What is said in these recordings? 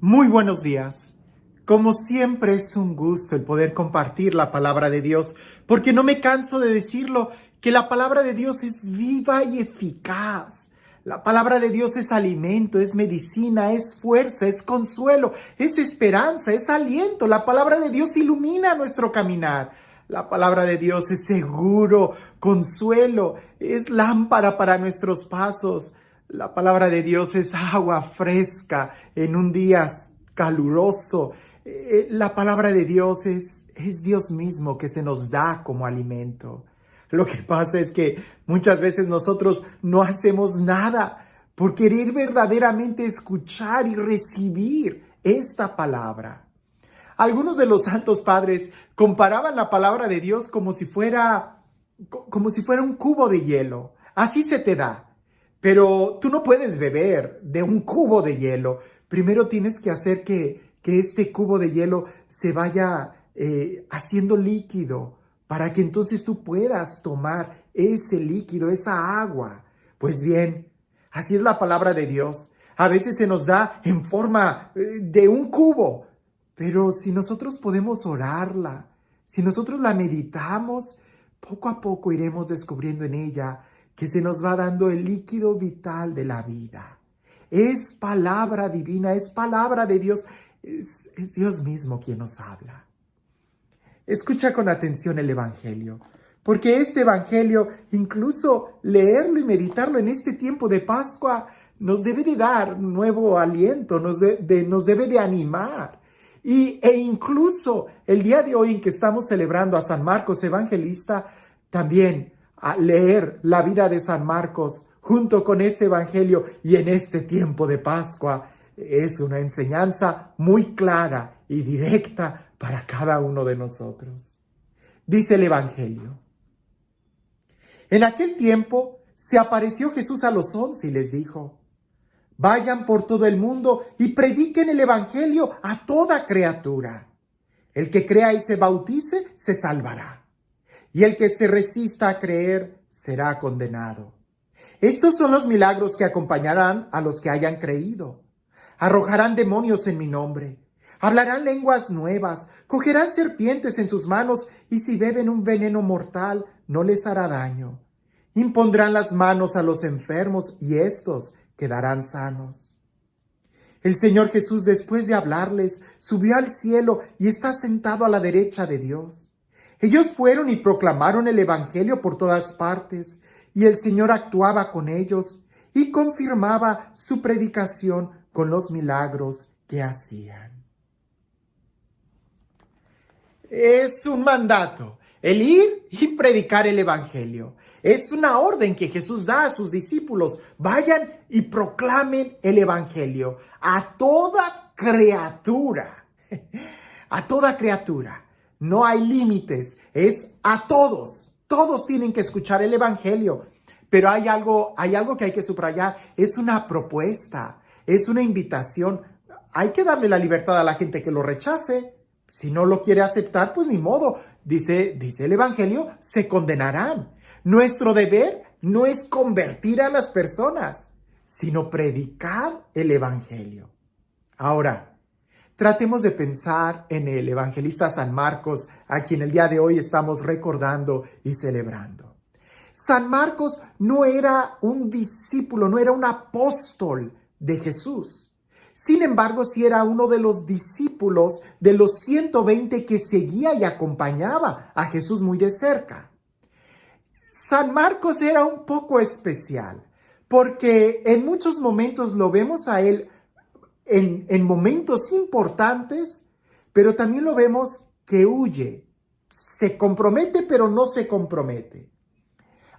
Muy buenos días. Como siempre es un gusto el poder compartir la palabra de Dios, porque no me canso de decirlo, que la palabra de Dios es viva y eficaz. La palabra de Dios es alimento, es medicina, es fuerza, es consuelo, es esperanza, es aliento. La palabra de Dios ilumina nuestro caminar. La palabra de Dios es seguro, consuelo, es lámpara para nuestros pasos. La palabra de Dios es agua fresca en un día caluroso. La palabra de Dios es Dios mismo que se nos da como alimento. Lo que pasa es que muchas veces nosotros no hacemos nada por querer verdaderamente escuchar y recibir esta palabra. Algunos de los santos padres comparaban la palabra de Dios como si fuera un cubo de hielo. Así se te da. Pero tú no puedes beber de un cubo de hielo. Primero tienes que hacer que este cubo de hielo se vaya haciendo líquido para que entonces tú puedas tomar ese líquido, esa agua. Pues bien, así es la palabra de Dios. A veces se nos da en forma de un cubo, pero si nosotros podemos orarla, si nosotros la meditamos, poco a poco iremos descubriendo en ella que se nos va dando el líquido vital de la vida. Es palabra divina, es palabra de Dios, es Dios mismo quien nos habla. Escucha con atención el Evangelio, porque este Evangelio, incluso leerlo y meditarlo en este tiempo de Pascua, nos debe de dar nuevo aliento, nos debe de animar. E incluso el día de hoy en que estamos celebrando a San Marcos Evangelista, también a leer la vida de San Marcos junto con este Evangelio y en este tiempo de Pascua es una enseñanza muy clara y directa para cada uno de nosotros. Dice el Evangelio: en aquel tiempo se apareció Jesús a los 11 y les dijo: vayan por todo el mundo y prediquen el Evangelio a toda criatura. El que crea y se bautice se salvará, y el que se resista a creer será condenado. Estos son los milagros que acompañarán a los que hayan creído. Arrojarán demonios en mi nombre, hablarán lenguas nuevas, cogerán serpientes en sus manos, y si beben un veneno mortal no les hará daño. Impondrán las manos a los enfermos y éstos quedarán sanos. El Señor Jesús, después de hablarles, subió al cielo y está sentado a la derecha de Dios. Ellos fueron y proclamaron el Evangelio por todas partes, y el Señor actuaba con ellos y confirmaba su predicación con los milagros que hacían. Es un mandato, el ir y predicar el Evangelio. Es una orden que Jesús da a sus discípulos. Vayan y proclamen el Evangelio a toda criatura. A toda criatura. No hay límites, es a todos. Todos tienen que escuchar el Evangelio. Pero hay algo que hay que subrayar. Es una propuesta, es una invitación. Hay que darle la libertad a la gente que lo rechace. Si no lo quiere aceptar, pues ni modo. Dice el Evangelio, se condenarán. Nuestro deber no es convertir a las personas, sino predicar el Evangelio. Ahora, tratemos de pensar en el evangelista San Marcos, a quien el día de hoy estamos recordando y celebrando. San Marcos no era un discípulo, no era un apóstol de Jesús. Sin embargo, sí era uno de los discípulos de los 120 que seguía y acompañaba a Jesús muy de cerca. San Marcos era un poco especial, porque en muchos momentos lo vemos a él en momentos importantes, pero también lo vemos que huye, se compromete pero no se compromete.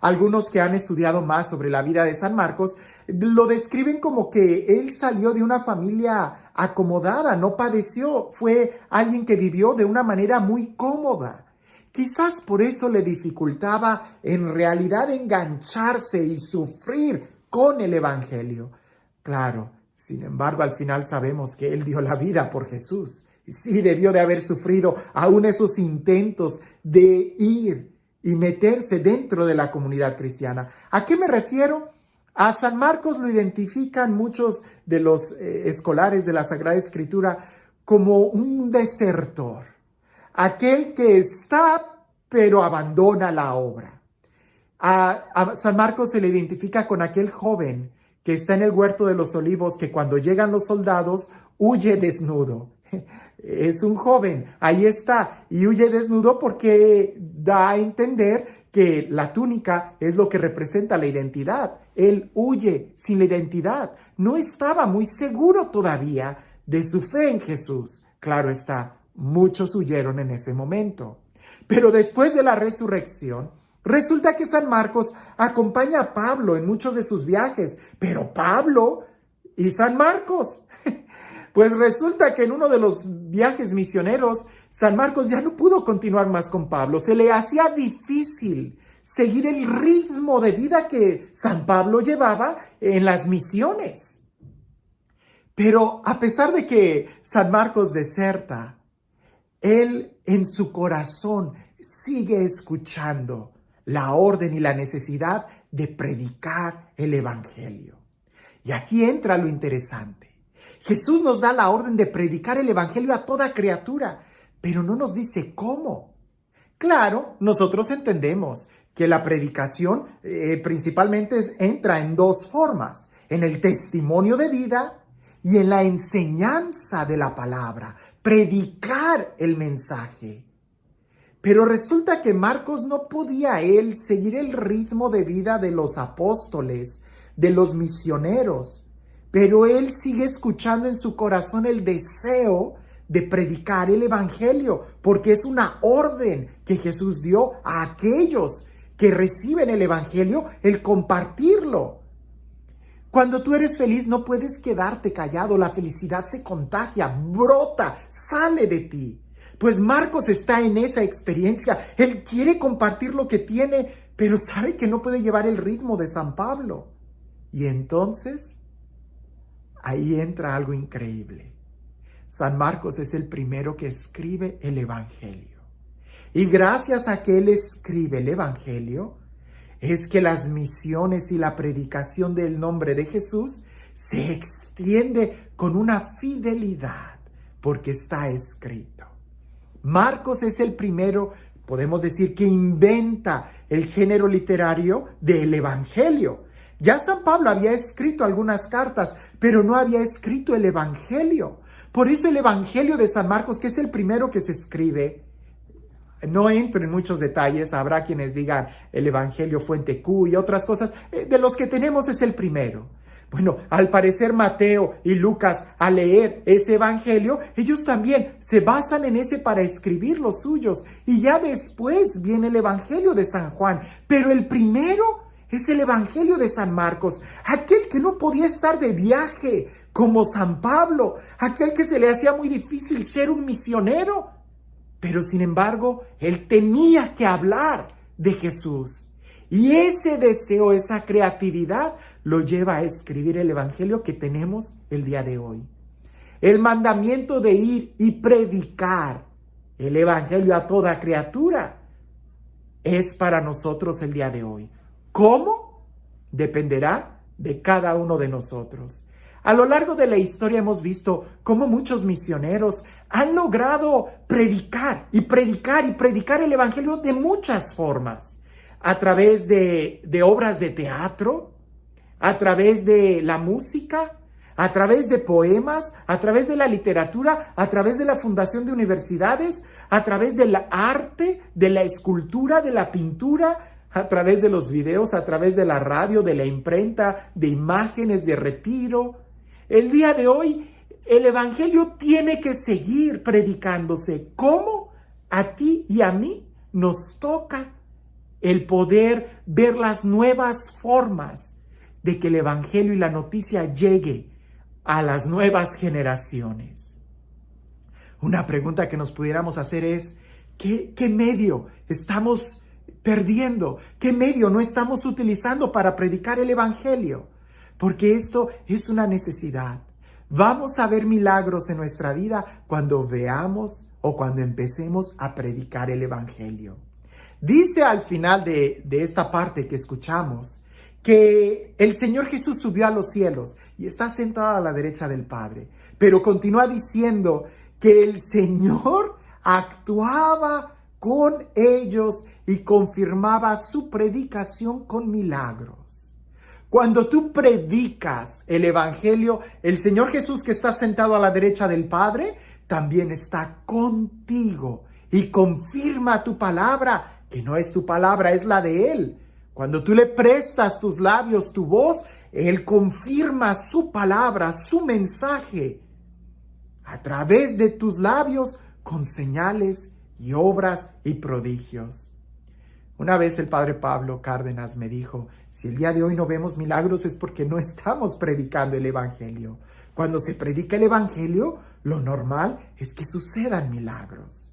Algunos que han estudiado más sobre la vida de San Marcos lo describen como que él salió de una familia acomodada, no padeció, fue alguien que vivió de una manera muy cómoda. Quizás por eso le dificultaba en realidad engancharse y sufrir con el Evangelio. Claro, sin embargo, al final sabemos que él dio la vida por Jesús. Sí, debió de haber sufrido aún esos intentos de ir y meterse dentro de la comunidad cristiana. ¿A qué me refiero? A San Marcos lo identifican muchos de los escolares de la Sagrada Escritura como un desertor, aquel que está pero abandona la obra. A San Marcos se le identifica con aquel joven que está en el huerto de los olivos, que cuando llegan los soldados huye desnudo. Es un joven, ahí está, y huye desnudo porque da a entender que la túnica es lo que representa la identidad. Él huye sin la identidad. No estaba muy seguro todavía de su fe en Jesús. Claro está, muchos huyeron en ese momento. Pero después de la resurrección, resulta que San Marcos acompaña a Pablo en muchos de sus viajes. Pero Pablo y San Marcos, pues resulta que en uno de los viajes misioneros, San Marcos ya no pudo continuar más con Pablo. Se le hacía difícil seguir el ritmo de vida que San Pablo llevaba en las misiones. Pero a pesar de que San Marcos deserta, él en su corazón sigue escuchando la orden y la necesidad de predicar el Evangelio. Y aquí entra lo interesante. Jesús nos da la orden de predicar el Evangelio a toda criatura, pero no nos dice cómo. Claro, nosotros entendemos que la predicación principalmente entra en dos formas, en el testimonio de vida y en la enseñanza de la palabra, predicar el mensaje. Pero resulta que Marcos no podía él seguir el ritmo de vida de los apóstoles, de los misioneros, pero él sigue escuchando en su corazón el deseo de predicar el Evangelio, porque es una orden que Jesús dio a aquellos que reciben el Evangelio, el compartirlo. Cuando tú eres feliz no puedes quedarte callado, la felicidad se contagia, brota, sale de ti. Pues Marcos está en esa experiencia, él quiere compartir lo que tiene, pero sabe que no puede llevar el ritmo de San Pablo. Y entonces, ahí entra algo increíble. San Marcos es el primero que escribe el Evangelio. Y gracias a que él escribe el Evangelio, es que las misiones y la predicación del nombre de Jesús se extiende con una fidelidad, porque está escrito. Marcos es el primero, podemos decir, que inventa el género literario del Evangelio. Ya San Pablo había escrito algunas cartas, pero no había escrito el Evangelio. Por eso el Evangelio de San Marcos, que es el primero que se escribe, no entro en muchos detalles, habrá quienes digan el Evangelio Fuente Q y otras cosas, de los que tenemos es el primero. Bueno, al parecer Mateo y Lucas, al leer ese Evangelio, ellos también se basan en ese para escribir los suyos. Y ya después viene el Evangelio de San Juan. Pero el primero es el Evangelio de San Marcos, aquel que no podía estar de viaje como San Pablo, aquel que se le hacía muy difícil ser un misionero. Pero sin embargo, él tenía que hablar de Jesús. Y ese deseo, esa creatividad, lo lleva a escribir el Evangelio que tenemos el día de hoy. El mandamiento de ir y predicar el Evangelio a toda criatura es para nosotros el día de hoy. ¿Cómo? Dependerá de cada uno de nosotros. A lo largo de la historia hemos visto cómo muchos misioneros han logrado predicar y predicar y predicar el Evangelio de muchas formas. A través de obras de teatro, a través de la música, a través de poemas, a través de la literatura, a través de la fundación de universidades, a través del arte, de la escultura, de la pintura, a través de los videos, a través de la radio, de la imprenta, de imágenes de retiro. El día de hoy, el Evangelio tiene que seguir predicándose. ¿Cómo? A ti y a mí nos toca el poder ver las nuevas formas de que el Evangelio y la noticia llegue a las nuevas generaciones. Una pregunta que nos pudiéramos hacer es, ¿qué medio estamos perdiendo? ¿Qué medio no estamos utilizando para predicar el Evangelio? Porque esto es una necesidad. Vamos a ver milagros en nuestra vida cuando veamos o cuando empecemos a predicar el Evangelio. Dice al final de esta parte que escuchamos que el Señor Jesús subió a los cielos y está sentado a la derecha del Padre. Pero continúa diciendo que el Señor actuaba con ellos y confirmaba su predicación con milagros. Cuando tú predicas el Evangelio, el Señor Jesús, que está sentado a la derecha del Padre, también está contigo y confirma tu palabra, que no es tu palabra, es la de Él. Cuando tú le prestas tus labios, tu voz, Él confirma su palabra, su mensaje, a través de tus labios, con señales y obras y prodigios. Una vez el padre Pablo Cárdenas me dijo, si el día de hoy no vemos milagros es porque no estamos predicando el Evangelio. Cuando se predica el Evangelio, lo normal es que sucedan milagros.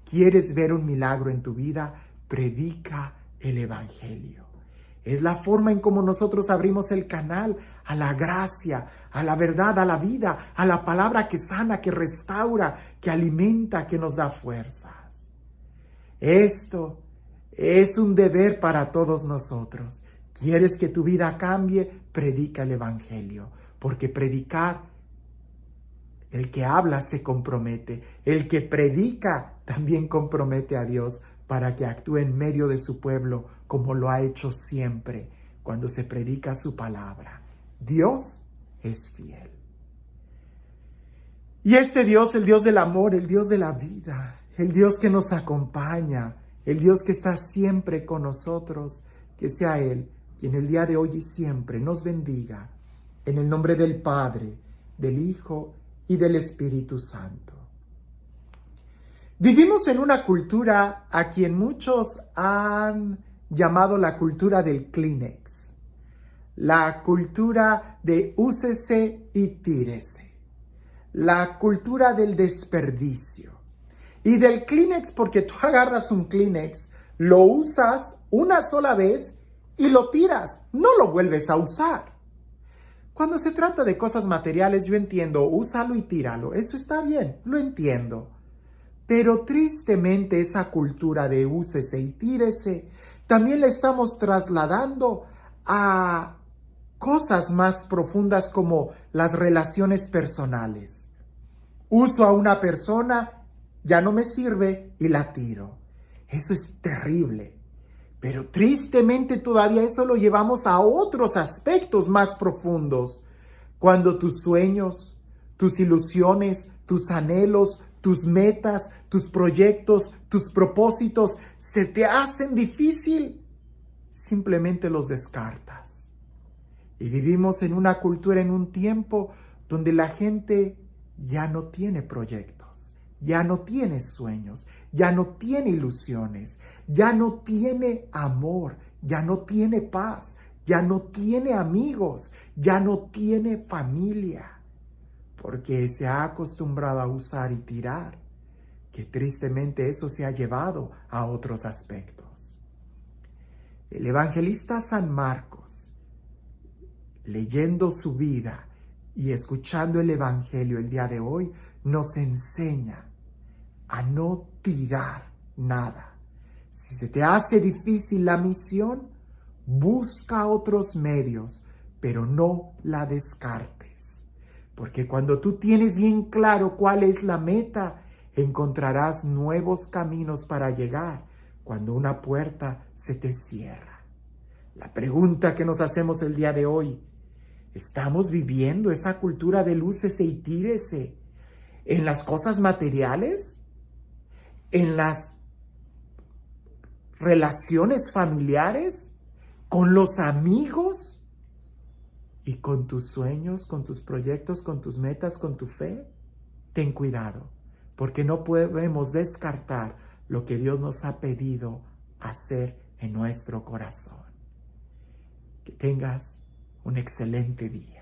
¿Quieres ver un milagro en tu vida? Predica el Evangelio. Es la forma en cómo nosotros abrimos el canal a la gracia, a la verdad, a la vida, a la palabra que sana, que restaura, que alimenta, que nos da fuerzas. Esto es un deber para todos nosotros. ¿Quieres que tu vida cambie? Predica el Evangelio, porque predicar, el que habla se compromete, el que predica también compromete a Dios para que actúe en medio de su pueblo como lo ha hecho siempre cuando se predica su palabra. Dios es fiel. Y este Dios, el Dios del amor, el Dios de la vida, el Dios que nos acompaña, el Dios que está siempre con nosotros, que sea Él quien el día de hoy y siempre nos bendiga, en el nombre del Padre, del Hijo y del Espíritu Santo. Vivimos en una cultura a quien muchos han llamado la cultura del Kleenex, la cultura de úsese y tírese, la cultura del desperdicio. Y del Kleenex porque tú agarras un Kleenex, lo usas una sola vez y lo tiras, no lo vuelves a usar. Cuando se trata de cosas materiales, yo entiendo, úsalo y tíralo, eso está bien, lo entiendo. Pero tristemente esa cultura de úsese y tírese también la estamos trasladando a cosas más profundas como las relaciones personales. Uso a una persona, ya no me sirve y la tiro. Eso es terrible. Pero tristemente todavía eso lo llevamos a otros aspectos más profundos. Cuando tus sueños, tus ilusiones, tus anhelos, tus metas, tus proyectos, tus propósitos se te hacen difícil, simplemente los descartas. Y vivimos en una cultura, en un tiempo donde la gente ya no tiene proyectos, ya no tiene sueños, ya no tiene ilusiones, ya no tiene amor, ya no tiene paz, ya no tiene amigos, ya no tiene familia. Porque se ha acostumbrado a usar y tirar, que tristemente eso se ha llevado a otros aspectos. El evangelista San Marcos, leyendo su vida y escuchando el Evangelio el día de hoy, nos enseña a no tirar nada. Si se te hace difícil la misión, busca otros medios, pero no la descartes. Porque cuando tú tienes bien claro cuál es la meta, encontrarás nuevos caminos para llegar cuando una puerta se te cierra. La pregunta que nos hacemos el día de hoy, ¿estamos viviendo esa cultura del úsese y tírese en las cosas materiales? ¿En las relaciones familiares? ¿Con los amigos? ¿Y con tus sueños, con tus proyectos, con tus metas, con tu fe? Ten cuidado, porque no podemos descartar lo que Dios nos ha pedido hacer en nuestro corazón. Que tengas un excelente día.